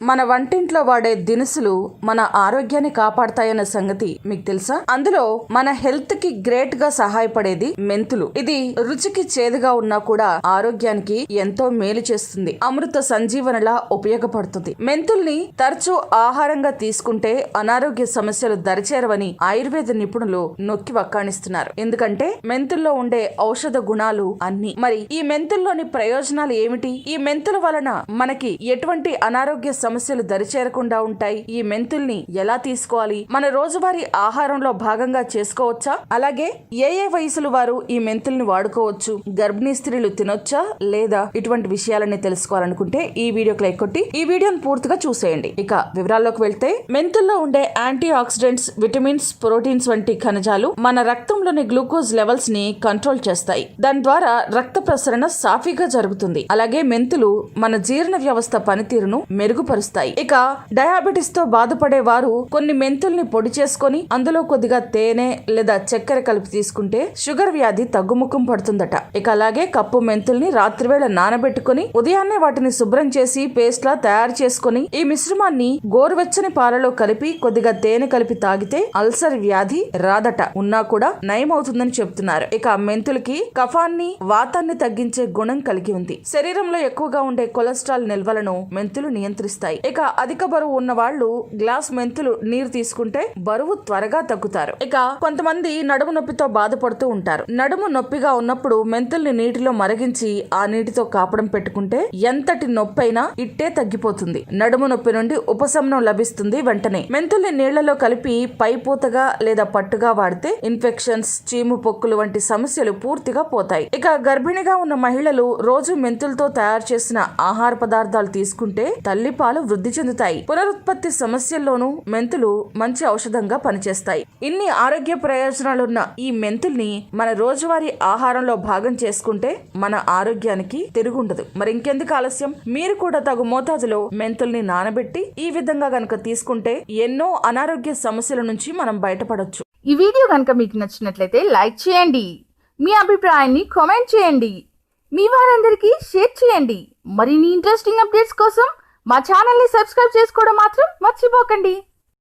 మన వంటింట్లో వాడే దినుసులు మన ఆరోగ్యాన్ని కాపాడతాయన్న సంగతి మీకు తెలుసా? అందులో మన హెల్త్ కి గ్రేట్ గా సహాయపడేది మెంతులు. ఇది రుచికి చేదుగా ఉన్నా కూడా ఆరోగ్యానికి ఎంతో మేలు చేస్తుంది. అమృత సంజీవనలా ఉపయోగపడుతుంది. మెంతుల్ని తరచూ ఆహారంగా తీసుకుంటే అనారోగ్య సమస్యలు దరిచేరవని ఆయుర్వేద నిపుణులు నొక్కి వక్కాణిస్తున్నారు. ఎందుకంటే మెంతుల్లో ఉండే ఔషధ గుణాలు అన్ని. మరి ఈ మెంతుల్లోని ప్రయోజనాలు ఏమిటి? ఈ మెంతుల వలన మనకి ఎటువంటి అనారోగ్య సమస్యలు దరిచేరకుండా ఉంటాయి? ఈ మెంతుల్ని ఎలా తీసుకోవాలి? మన రోజువారీ ఆహారంలో భాగంగా చేసుకోవచ్చా? అలాగే ఏ వయసులు వారు ఈ మెంతుల్ని వాడుకోవచ్చు? గర్భిణీ స్త్రీలు తినొచ్చా లేదా? ఇటువంటి విషయాలన్నీ తెలుసుకోవాలనుకుంటే ఈ వీడియోకి లైక్ కొట్టి ఈ వీడియోని పూర్తిగా చూసేయండి. ఇక వివరాల్లోకి వెళ్తే, మెంతుల్లో ఉండే యాంటీ ఆక్సిడెంట్స్, విటమిన్స్, ప్రోటీన్స్ వంటి ఖనిజాలు మన రక్తంలోని గ్లూకోజ్ లెవెల్స్ ని కంట్రోల్ చేస్తాయి. దాని ద్వారా రక్త ప్రసరణ సాఫీగా జరుగుతుంది. అలాగే మెంతులు మన జీర్ణ వ్యవస్థ పనితీరును మెరుగుపరుస్తాయి. ఇక డయాబెటిస్ తో బాధపడే వారు కొన్ని మెంతుల్ని పొడి చేసుకొని అందులో కొద్దిగా తేనె లేదా చక్కెర కలిపి తీసుకుంటే షుగర్ వ్యాధి తగ్గుముఖం పడుతుందట. ఇక అలాగే కప్పు మెంతుల్ని రాత్రివేళ నానబెట్టుకుని ఉదయాన్నే వాటిని శుభ్రం చేసి పేస్ట్ లా తయారు చేసుకుని ఈ మిశ్రమాన్ని గోరువెచ్చని పాలలో కలిపి కొద్దిగా తేనె కలిపి తాగితే అల్సర్ వ్యాధి రాదట. ఉన్నా కూడా నయం అవుతుందని చెప్తున్నారు. ఇక మెంతులకి కఫాన్ని, వాతాన్ని తగ్గించే గుణం కలిగి ఉంది. శరీరంలో ఎక్కువగా ఉండే కొలెస్ట్రాల్ నిల్వలను మెంతులు నియంత్రిస్తాయి. ఇక అధిక బరువు ఉన్న వాళ్ళు గ్లాస్ మెంతులు నీరు తీసుకుంటే బరువు త్వరగా తగ్గుతారు. ఇక కొంతమంది నడుము నొప్పితో బాధపడుతూ ఉంటారు. నడుము నొప్పిగా ఉన్నప్పుడు మెంతుల్ని నీటిలో మరిగించి ఆ నీటితో కాపడం పెట్టుకుంటే ఎంతటి నొప్పి అయినా ఇట్టే తగ్గిపోతుంది. నడుము నొప్పి నుండి ఉపశమనం లభిస్తుంది వెంటనే. మెంతుల్ని నీళ్లలో కలిపి పైపూతగా లేదా పట్టుగా వాడితే ఇన్ఫెక్షన్స్, చీము పొక్కులు వంటి సమస్యలు పూర్తిగా పోతాయి. ఇక గర్భిణిగా ఉన్న మహిళలు రోజు మెంతులతో తయారు చేసిన ఆహార పదార్థాలు తీసుకుంటే తల్లిపాలు వృద్ధి చెందుతాయి. పునరుత్పత్తి సమస్యల్లోనూ మెంతులు మంచి ఔషధంగా పనిచేస్తాయి. ఇన్ని ఆరోగ్య ప్రయోజనాలున్న ఈ మెంతుల్ని మన రోజువారీ ఆహారంలో భాగం చేసుకుంటే మన ఆరోగ్యానికి తిరుగుండదు. మరి ఇంకెందుకు ఆలస్యం? మీరు కూడా తగు మోతాదులో మెంతుల్ని నానబెట్టి ఈ విధంగా గనక తీసుకుంటే ఎన్నో అనారోగ్య సమస్యల నుంచి మనం బయటపడొచ్చు. ఈ వీడియో గనక మీకు నచ్చినట్లయితే లైక్ చేయండి, మీ అభిప్రాయాన్ని కామెంట్ చేయండి, మీ వారందరికీ షేర్ చేయండి. మరిన్ని ఇంట్రెస్టింగ్ అప్డేట్స్ కోసం మా ఛానల్ ని సబ్స్క్రైబ్ చేసుకోవడం మాత్రం మర్చిపోకండి.